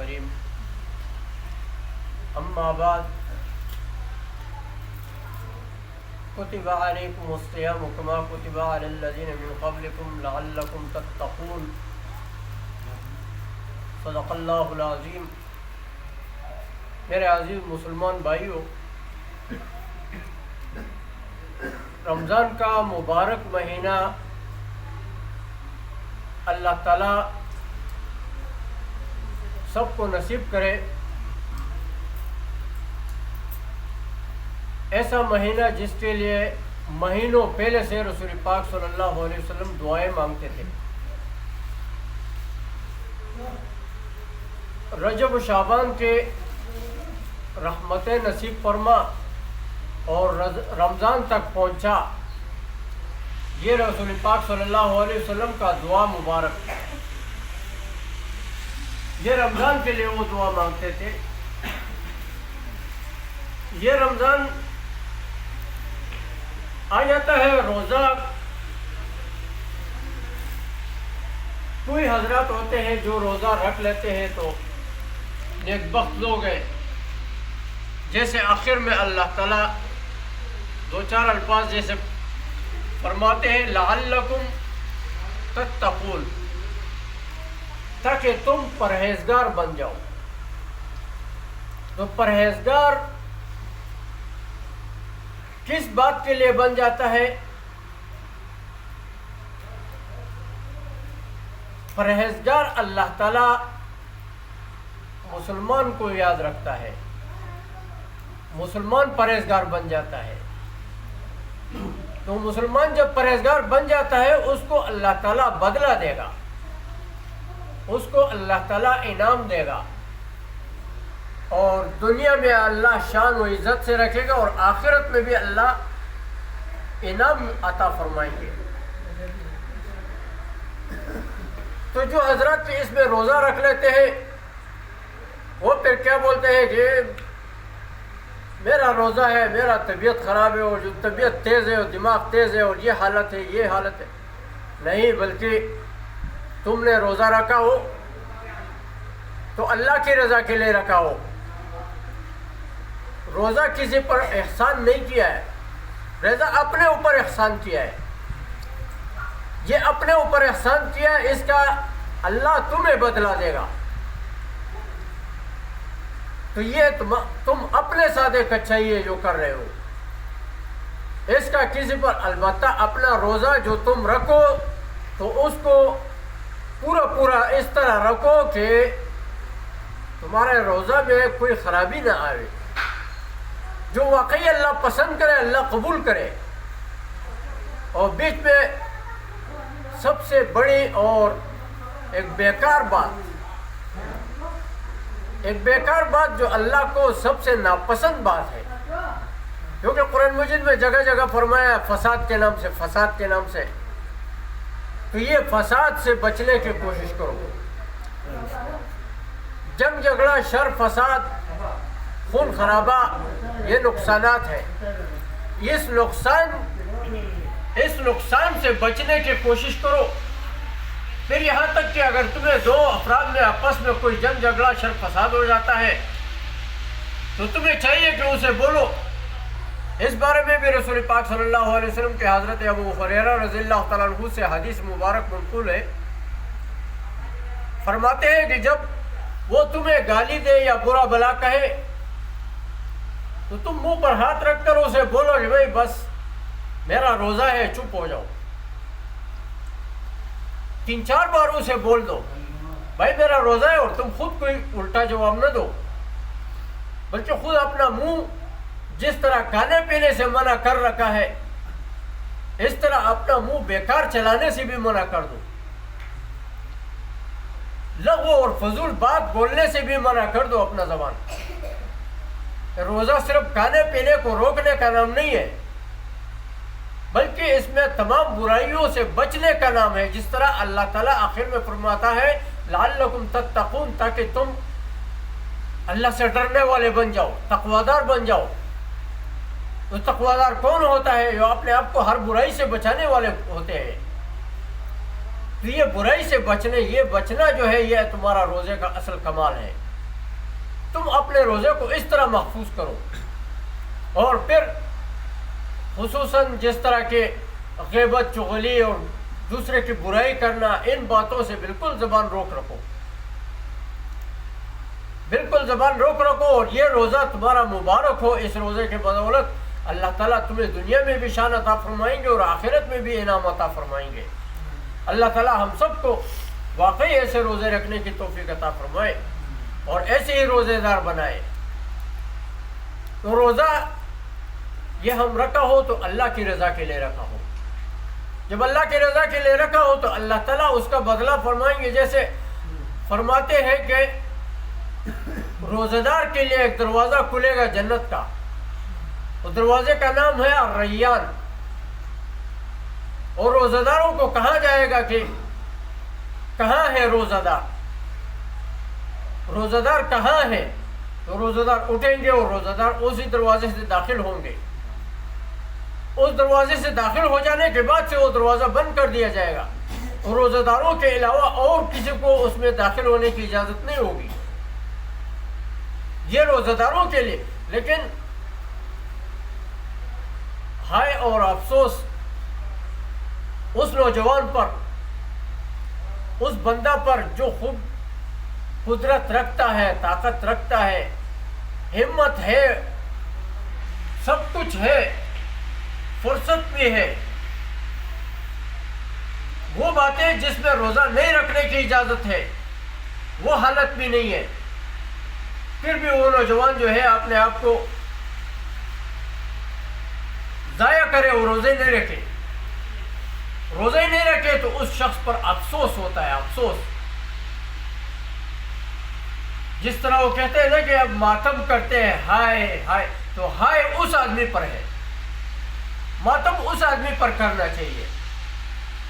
الكريم أما بعد كتب عليكم الصيام كما كتب على الذين من قبلكم لعلكم تتقون صدق اللہ العظیم۔ میرے عزیز مسلمان بھائیوں، رمضان کا مبارک مہینہ اللہ تعالیٰ سب کو نصیب کرے۔ ایسا مہینہ جس کے لیے مہینوں پہلے سے رسول پاک صلی اللہ علیہ وسلم دعائیں مانگتے تھے۔ رجب و شعبان کے رحمتیں نصیب فرما اور رمضان تک پہنچا، یہ رسول پاک صلی اللہ علیہ وسلم کا دعا مبارک ہے۔ یہ رمضان کے لیے وہ دعا مانگتے تھے۔ یہ رمضان آ جاتا ہے، روزہ کوئی حضرات ہوتے ہیں جو روزہ رکھ لیتے ہیں تو نیک بخت لوگ ہیں، جیسے آخر میں اللہ تعالیٰ دو چار الفاظ جیسے فرماتے ہیں لعلکم تتقون، تاکہ تم پرہیزگار بن جاؤ۔ تو پرہیزگار کس بات کے لیے بن جاتا ہے؟ پرہیزگار اللہ تعالیٰ مسلمان کو یاد رکھتا ہے، مسلمان پرہیزگار بن جاتا ہے۔ تو مسلمان جب پرہیزگار بن جاتا ہے اس کو اللہ تعالیٰ بدلہ دے گا، اس کو اللہ تعالیٰ انعام دے گا، اور دنیا میں اللہ شان و عزت سے رکھے گا، اور آخرت میں بھی اللہ انعام عطا فرمائیں گے۔ تو جو حضرات اس میں روزہ رکھ لیتے ہیں وہ پھر کیا بولتے ہیں کہ میرا روزہ ہے، میرا طبیعت خراب ہے، اور جو طبیعت تیز ہے اور دماغ تیز ہے اور یہ حالت ہے یہ حالت ہے۔ نہیں، بلکہ تم نے روزہ رکھا ہو تو اللہ کی رضا کے لیے رکھا ہو۔ روزہ کسی پر احسان نہیں کیا ہے، روزہ اپنے اوپر احسان کیا ہے۔ یہ اپنے اوپر احسان کیا ہے، اس کا اللہ تمہیں بدلہ دے گا۔ تو یہ تم اپنے ساتھ ایک اچھائی ہے جو کر رہے ہو، اس کا کسی پر، البتہ اپنا روزہ جو تم رکھو تو اس کو پورا اس طرح رکھو کہ تمہارے روزہ میں کوئی خرابی نہ آئے، جو واقعی اللہ پسند کرے، اللہ قبول کرے۔ اور بیچ میں سب سے بڑی اور ایک بیکار بات جو اللہ کو سب سے ناپسند بات ہے، کیونکہ قرآن مجید میں جگہ جگہ فرمایا فساد کے نام سے، تو یہ فساد سے بچنے کی کوشش کرو۔ جنگ جھگڑا، شر، فساد، خون خرابہ، یہ نقصانات ہیں۔ اس نقصان سے بچنے کی کوشش کرو۔ پھر یہاں تک کہ اگر تمہیں دو افراد میں آپس میں کوئی جنگ جھگڑا، شر، فساد ہو جاتا ہے تو تمہیں چاہیے کہ اسے بولو۔ اس بارے میں بھی رسول پاک صلی اللہ علیہ وسلم کے حضرت ابو ہریرہ رضی اللہ تعالیٰ عنہ سے حدیث مبارک منقول ہے، فرماتے ہیں کہ جب وہ تمہیں گالی دے یا برا بلا کہے تو تم منہ پر ہاتھ رکھ کر اسے بولو کہ بھائی بس میرا روزہ ہے، چپ ہو جاؤ۔ 3-4 بار اسے بول دو بھائی میرا روزہ ہے، اور تم خود کوئی الٹا جواب نہ دو، بلکہ خود اپنا منہ جس طرح کھانے پینے سے منع کر رکھا ہے اس طرح اپنا منہ بیکار چلانے سے بھی منع کر دو، لغو اور فضول بات بولنے سے بھی منع کر دو اپنا زبان۔ روزہ صرف کھانے پینے کو روکنے کا نام نہیں ہے، بلکہ اس میں تمام برائیوں سے بچنے کا نام ہے، جس طرح اللہ تعالیٰ آخر میں فرماتا ہے لعلکم تتقون، تاکہ تم اللہ سے ڈرنے والے بن جاؤ، تقویدار بن جاؤ۔ تو تقویدار کون ہوتا ہے؟ جو اپنے آپ کو ہر برائی سے بچانے والے ہوتے ہیں۔ تو یہ برائی سے بچنا جو ہے یہ تمہارا روزے کا اصل کمال ہے۔ تم اپنے روزے کو اس طرح محفوظ کرو. اور پھر خصوصاً جس طرح کے غیبت، چغلی اور دوسرے کی برائی کرنا، ان باتوں سے بالکل زبان روک رکھو، بالکل زبان روک رکھو. اور یہ روزہ تمہارا مبارک ہو. اس روزے کے بدولت اللہ تعالیٰ تمہیں دنیا میں بھی شان عطا فرمائیں گے اور آخرت میں بھی انعام عطا فرمائیں گے. اللہ تعالیٰ ہم سب کو واقعی ایسے روزے رکھنے کی توفیق عطا فرمائے اور ایسے ہی روزے دار بنائے. تو روزہ یہ ہم رکھا ہو تو اللہ کی رضا کے لیے رکھا ہو. جب اللہ کی رضا کے لیے رکھا ہو تو اللہ تعالیٰ اس کا بدلہ فرمائیں گے. جیسے فرماتے ہیں کہ روزہ دار کے لیے ایک دروازہ کھلے گا جنت کا، اس دروازے کا نام ہے الریان. اور روزہ داروں کو کہا جائے گا کہ کہاں ہے روزہ دار، روزہ دار کہاں ہے؟ تو روزہ دار اٹھیں گے اور روزہ دار اسی دروازے سے داخل ہوں گے. اس دروازے سے داخل ہو جانے کے بعد سے وہ دروازہ بند کر دیا جائے گا اور روزہ داروں کے علاوہ اور کسی کو اس میں داخل ہونے کی اجازت نہیں ہوگی. یہ روزہ داروں کے لیے. لیکن ہائے اور افسوس اس نوجوان پر، اس بندہ پر جو خوب قدرت رکھتا ہے، طاقت رکھتا ہے، ہمت ہے، سب کچھ ہے، فرصت بھی ہے. وہ باتیں جس میں روزہ نہیں رکھنے کی اجازت ہے وہ حالت بھی نہیں ہے، پھر بھی وہ نوجوان جو ہے اپنے آپ کو ضائع کرے، وہ روزے نہیں رکھے. روزے نہیں رکھے تو اس شخص پر افسوس ہوتا ہے، افسوس. جس طرح وہ کہتے ہیں نا کہ اب ماتم کرتے ہیں، ہائے ہائے، تو ہائے اس آدمی پر ہے. ماتم اس آدمی پر کرنا چاہیے.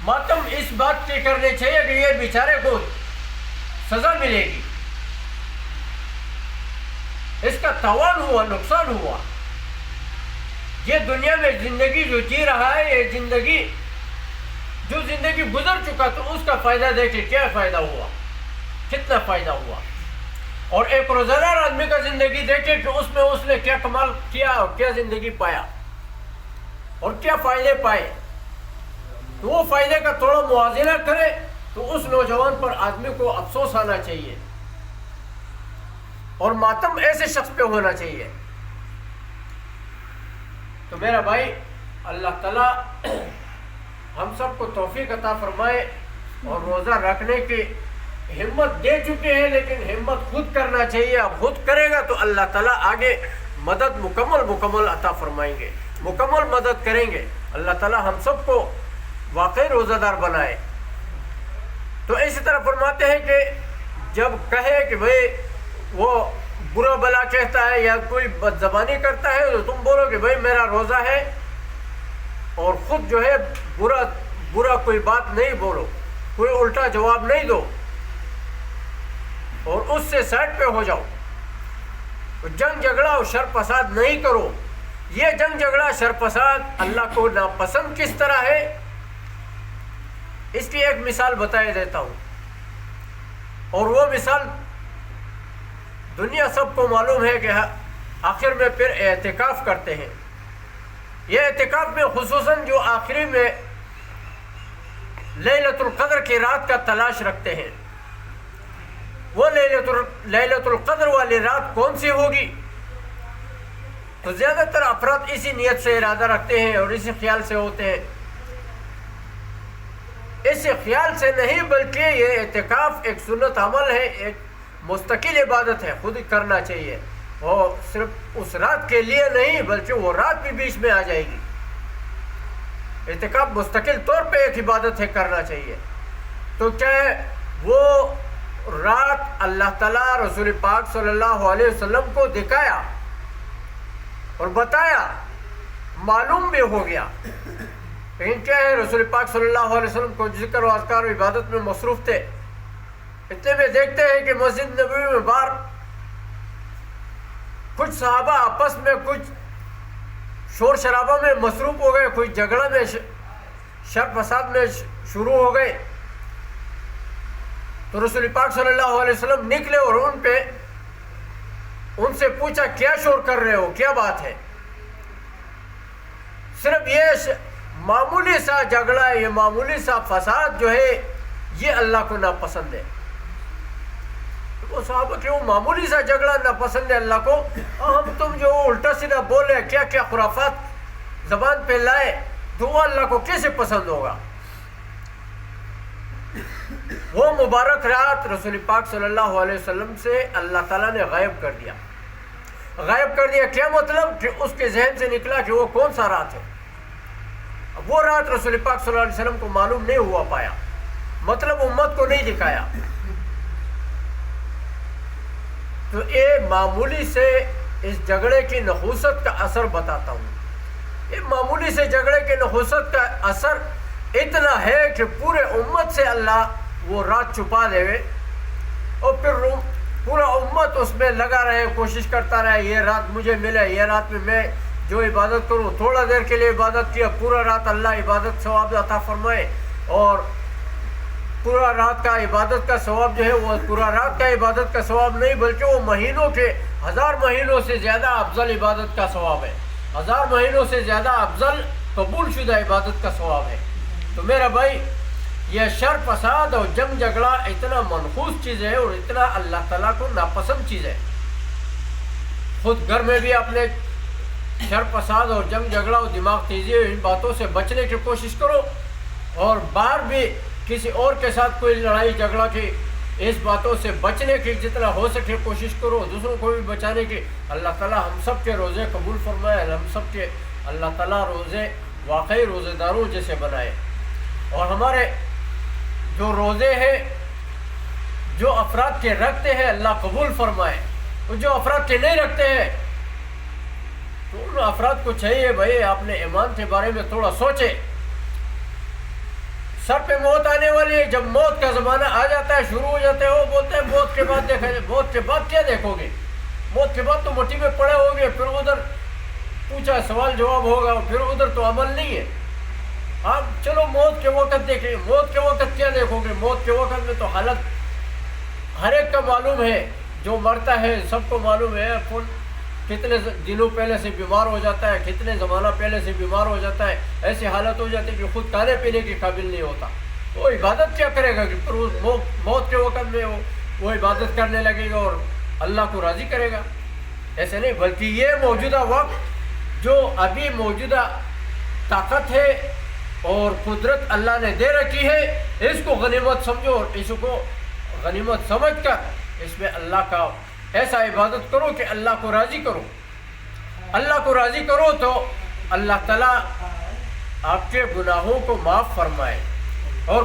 ماتم اس بات کی کرنے چاہیے کہ یہ بیچارے کو سزا ملے گی، اس کا تاوان ہوا، نقصان ہوا. یہ دنیا میں زندگی جو جی رہا ہے، یہ زندگی جو زندگی گزر چکا، تو اس کا فائدہ دیکھے کیا فائدہ ہوا، کتنا فائدہ ہوا. اور ایک روزہ دار آدمی کا زندگی دیکھے کہ اس میں اس نے کیا کمال کیا اور کیا زندگی پایا اور کیا فائدے پائے. تو وہ فائدے کا تھوڑا موازنہ کرے تو اس نوجوان پر آدمی کو افسوس آنا چاہیے اور ماتم ایسے شخص پہ ہونا چاہیے. تو میرا بھائی، اللہ تعالیٰ ہم سب کو توفیق عطا فرمائے اور روزہ رکھنے کی ہمت دے چکے ہیں، لیکن ہمت خود کرنا چاہیے. اب خود کرے گا تو اللہ تعالیٰ آگے مدد مکمل عطا فرمائیں گے، مکمل مدد کریں گے. اللہ تعالیٰ ہم سب کو واقعی روزہ دار بنائے. تو اسی طرح فرماتے ہیں کہ جب کہے کہ بھئی وہ برا بلا کہتا ہے یا کوئی بد زبانی کرتا ہے تو تم بولو کہ بھئی میرا روزہ ہے، اور خود جو ہے برا کوئی بات نہیں بولو، کوئی الٹا جواب نہیں دو اور اس سے سائڈ پہ ہو جاؤ. جنگ جھگڑا اور شر فساد نہیں کرو. یہ جنگ جھگڑا شر فساد اللہ کو ناپسند کس طرح ہے، اس کی ایک مثال بتا دیتا ہوں. اور وہ مثال دنیا سب کو معلوم ہے کہ آخر میں پھر اعتکاف کرتے ہیں. یہ اعتکاف میں خصوصاً جو آخری میں لیلۃ القدر کی رات کا تلاش رکھتے ہیں، وہ لیلۃ القدر والی رات کون سی ہوگی؟ تو زیادہ تر افراد اسی نیت سے ارادہ رکھتے ہیں اور اسی خیال سے ہوتے ہیں. اس خیال سے نہیں، بلکہ یہ اعتکاف ایک سنت عمل ہے، ایک مستقل عبادت ہے، خود ہی کرنا چاہیے. اور صرف اس رات کے لیے نہیں بلکہ وہ رات بھی بیچ میں آ جائے گی. اعتکاف مستقل طور پہ ایک عبادت ہے، کرنا چاہیے. تو کیا وہ رات اللہ تعالیٰ رسول پاک صلی اللہ علیہ وسلم کو دکھایا اور بتایا، معلوم بھی ہو گیا. لیکن کیا ہے، رسول پاک صلی اللہ علیہ وسلم کو ذکر و اذکار و عبادت میں مصروف تھے. اتنے میں دیکھتے ہیں کہ مسجد نبوی میں باہر کچھ صحابہ آپس میں کچھ شور شرابہ میں مصروف ہو گئے، کچھ جھگڑا میں شر فساد میں شروع ہو گئے. تو رسول پاک صلی اللہ علیہ وسلم نکلے اور ان پہ ان سے پوچھا کیا شور کر رہے ہو, کیا بات ہے؟ صرف یہ معمولی سا جھگڑا, یہ معمولی سا فساد جو ہے یہ اللہ کو ناپسند ہے. وہ صحابہ کہ وہ معمولی سا جھگڑا ناپسند ہے اللہ کو, ہم تم جو الٹا سیدھا بول رہے کیا کیا خرافات زبان پہ لائے, تو وہ اللہ کو کیسے پسند ہوگا؟ وہ مبارک رات رسول پاک صلی اللہ علیہ وسلم سے اللہ تعالیٰ نے غائب کر دیا. غائب کر دیا کیا مطلب؟ کہ اس کے ذہن سے نکلا کہ وہ کون سا رات ہے. وہ رات رسول پاک صلی اللہ علیہ وسلم کو معلوم نہیں ہوا پایا, مطلب امت کو نہیں دکھایا. تو یہ معمولی سے اس جھگڑے کی نحوست کا اثر بتاتا ہوں. یہ معمولی سے جھگڑے کی نحوست کا اثر اتنا ہے کہ پورے امت سے اللہ وہ رات چھپا دے, اور پھر پورا امت اس میں لگا رہے, کوشش کرتا رہے یہ رات مجھے ملے, یہ رات میں جو عبادت کروں. تھوڑا دیر کے لیے عبادت کیا, پورا رات اللہ عبادت ثواب عطا فرمائے. اور پورا رات کا عبادت کا ثواب جو ہے وہ پورا رات کا عبادت کا ثواب نہیں, بلکہ وہ مہینوں کے 1000 مہینوں سے زیادہ افضل عبادت کا ثواب ہے. 1000 مہینوں سے زیادہ افضل قبول شدہ عبادت کا ثواب ہے. تو میرا بھائی یہ شر فساد اور جنگ جھگڑا اتنا منحوس چیز ہے اور اتنا اللہ تعالیٰ کو ناپسند چیز ہے. خود گھر میں بھی اپنے شر فساد اور جنگ جھگڑا اور دماغ تیزی ان باتوں سے بچنے کی کوشش کرو, اور باہر بھی کسی اور کے ساتھ کوئی لڑائی جھگڑا کی اس باتوں سے بچنے کی جتنا ہو سکے کوشش کرو, دوسروں کو بھی بچانے کی. اللہ تعالیٰ ہم سب کے روزے قبول فرمائے, ہم سب کے اللہ تعالیٰ روزے واقعی روزے داروں جیسے بنائے. اور ہمارے جو روزے ہیں جو افراد کے رکھتے ہیں اللہ قبول فرمائے, اور جو افراد کے نہیں رکھتے ہیں تو ان افراد کو چاہیے بھائی آپ نے ایمان کے بارے میں تھوڑا سوچے. سر پہ موت آنے والی ہے, جب موت کا زمانہ آ جاتا ہے شروع ہو جاتے ہیں, وہ بولتے ہیں موت کے بعد دیکھیں. موت کے بعد کیا دیکھو گے؟ موت کے بعد تو مٹی میں پڑے ہوں گے, پھر ادھر پوچھا سوال جواب ہوگا, پھر ادھر تو عمل نہیں ہے. آپ چلو موت کے وقت دیکھیں. موت کے وقت کیا دیکھو گے؟ موت کے وقت میں تو حالت ہر ایک کا معلوم ہے, جو مرتا ہے سب کو معلوم ہے. کون کتنے دنوں پہلے سے بیمار ہو جاتا ہے, کتنے زمانہ پہلے سے بیمار ہو جاتا ہے, ایسی حالت ہو جاتی ہے کہ خود کھانے پینے کے قابل نہیں ہوتا. وہ عبادت کیا کرے گا کہ پھر موت کے وقت میں وہ عبادت کرنے لگے گا اور اللہ کو راضی کرے گا؟ ایسے نہیں, بلکہ یہ موجودہ وقت جو ابھی موجودہ طاقت ہے اور قدرت اللہ نے دے رکھی ہے, اس کو غنیمت سمجھو, اور اس کو غنیمت سمجھ کر اس میں اللہ کا ایسا عبادت کرو کہ اللہ کو راضی کرو. اللہ کو راضی کرو تو اللہ تعالیٰ آپ کے گناہوں کو معاف فرمائے, اور